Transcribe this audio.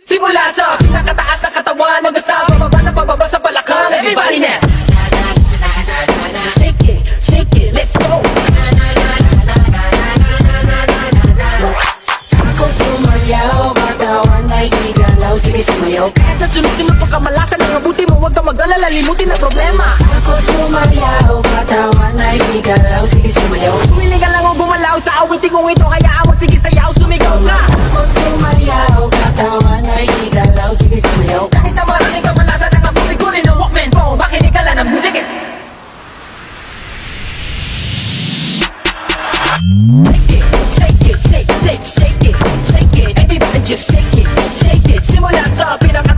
Simula sa pinakataas ng katawan hanggang sa bababa na pababa sa balakang. Everybody now! Shake it, let's go! Ako sumayaw, katawan ay igalaw, sige sumayaw. Kahit sa sunod-sunod pagkamalasan ng mabuti mo, huwag kang mag-alala, limutin ang problema. Ako sumayaw, katawan ay igalaw, sige sumayaw. Humiling ka lang o bumalaw sa awitin kong ito, hayaan mo, sige sayaw, sumigaw ka. Ako sumayaw, katawan ay igalaw, sige sumayaw. Kahit na maraming kamalasan ng mabuti ko rin ang Walkman phone, makinig ka lang ng music. Shake it, shake it, shake it, shake it. Everybody just shake it, shake it. Simula sa pinaka